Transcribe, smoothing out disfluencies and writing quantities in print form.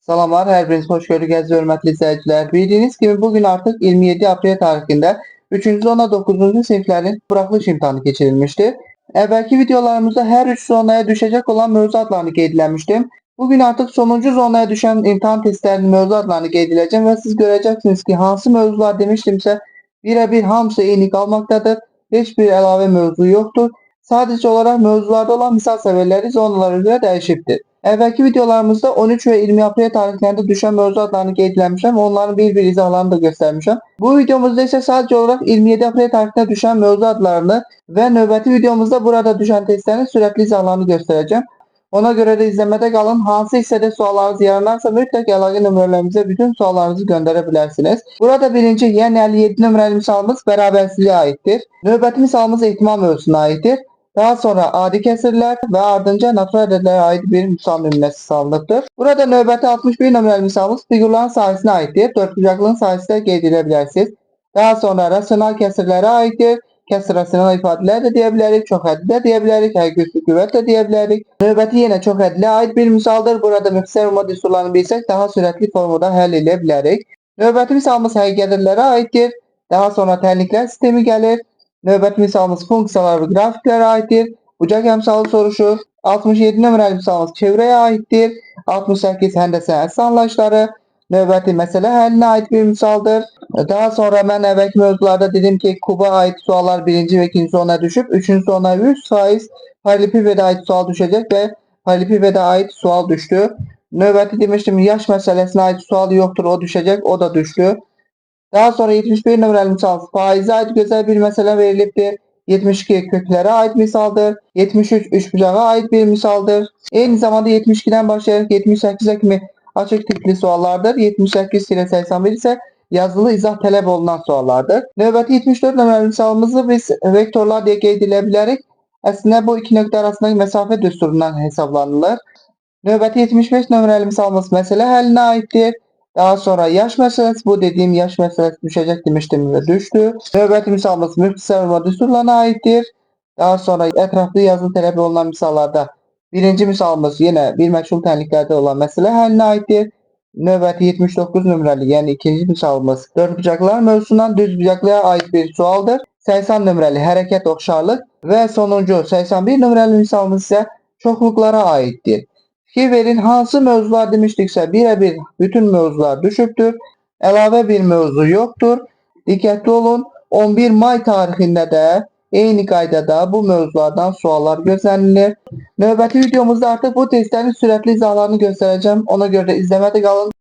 Salamlar, hər biriniz xoş gördük əziz hörmətli izləyicilər. Bildiyiniz kimi bugün artıq 27 aprel tarixində 3-cü zona 9-cu siniflərin buraxılış imtahanı keçirilmişdir. Əvvəlki videolarımızda hər 3 zonaya düşəcək olan mövzu adlarını qeyd etmişdim. Bugün artıq sonuncu zonaya düşən imtahan testlərinin mövzu adlarını qeyd edəcəm və siz görəcəksiniz ki, hansı mövzular demişdimsə birəbir hamısı eyni qalmaqdadır. Heç bir əlavə mövzu yoxdur. Sadəcə olaraq mövzularda olan misal səviyyələri zonalara görə dəyişibdir. Əvvəlki videolarımızda 13 və 20 aprel tarixlərində düşən mövzu adlarını qeyd etmişəm, onların bir-bir izahlarını da göstərmişəm. Bu videomuzda isə sadəcə olaraq 27 aprel tarixində düşən mövzu adlarını və növbəti videomuzda burada düşən testlərin sürətli izahlarını göstərəcəm. Ona görə də izləmədə qalın. Hansı hissədə suallarınız yaranarsa mütləq əlaqə nömrələrimizə bütün suallarınızı göndərə bilərsiniz. Burada birinci, yəni 57 nömrəli misalımız bərabərsizliyə aiddir. Növbəti misalımız ehtimal mövzusuna aiddir. Daha sonra adi kəsirlər və ardınca natural ədədlərə aid bir misal nümunəsi salınıbdır. Burada növbəti 61 nömrəli misalımız fiqurların sahəsinə aiddir. Dördbucaqlının sahəsi də qeyd edə bilərsiniz. Daha sonra rasional kəsirlərə aiddir. Kəsr rasional ifadələr də deyə bilərik, çoxhəddi də deyə bilərik, həqiqi üstü qüvvət də deyə bilərik. Növbəti yenə çoxhəddilə aid bir misaldır. Burada müxtəsər umuma düsturlarını bilsək daha sürətli formada həll edə bilərik. Növbəti misalımız həqiqi ədədlərə aiddir. Daha sonra tənliklər sistemi gəlir. Növbəti misalımız funksiyalar və qrafiklərə aiddir. Bucaq əmsalı soruşur. 67 nömrəli misalımız çevrəyə aiddir. 68 həndəsə əsas anlayışları. Növbəti məsələ həllinə aid bir misaldır. Daha sonra mən əvvəlki mövzularda dedim ki, kuba aid suallar 1-ci və 2-ci zonaya düşüb, 3-cü zonaya 100% paralelepipede aid sual düşəcək və paralelepipede aid sual düşdü. Növbəti demişdim, yaş məsələsinə aid sual yoxdur, o düşəcək, o da düşdü. Daha sonra 71 nömrəli misal faizə aid gözəl bir məsələ verilibdir. 72 köklərə aid misaldır. 73 üçbucağa aid bir misaldır. Eyni zamanda 72-dən başlayaraq 78-ə kimi açıq tipli suallardır. 78-81 isə yazılı izah tələb olunan suallardır. Növbəti 74 nömrəli misalımızı biz vektorlar deyə qeyd edə bilərik. Əslində bu iki nöqtə arasındakı məsafə düsturundan hesablanılır. Növbəti 75 nömrəli misalımız məsələ həllinə aiddir. Daha sonra yaş məsələsi, bu dediyim yaş məsələsi düşəcək demişdim və düşdü. Növbəti misalımız müxtəsər umuma düsturlarına aiddir. Daha sonra ətraflı yazılı tələb olunan misallarda birinci misalımız yenə bir məşğul tənliklərdə olan məsələ həllinə aiddir. Növbəti 79 nömrəli, yəni ikinci misalımız dördbucaqlar mövzusundan düzbucaqlıya aid bir sualdır. 80 nömrəli hərəkət oxşarlıq və sonuncu 81 nömrəli misalımız isə çoxluqlara aiddir. Fikir verin, hansı mövzular demişdiksə birəbir bütün mövzular düşübdür. Əlavə bir mövzu yoxdur. Diqqətli olun, 11 may tarixində də eyni qaydada bu mövzulardan suallar gözlənilir. Növbəti videomuzda artıq bu testlərin sürətli izahlarını göstərəcəm. Ona görə də izləmədə qalın.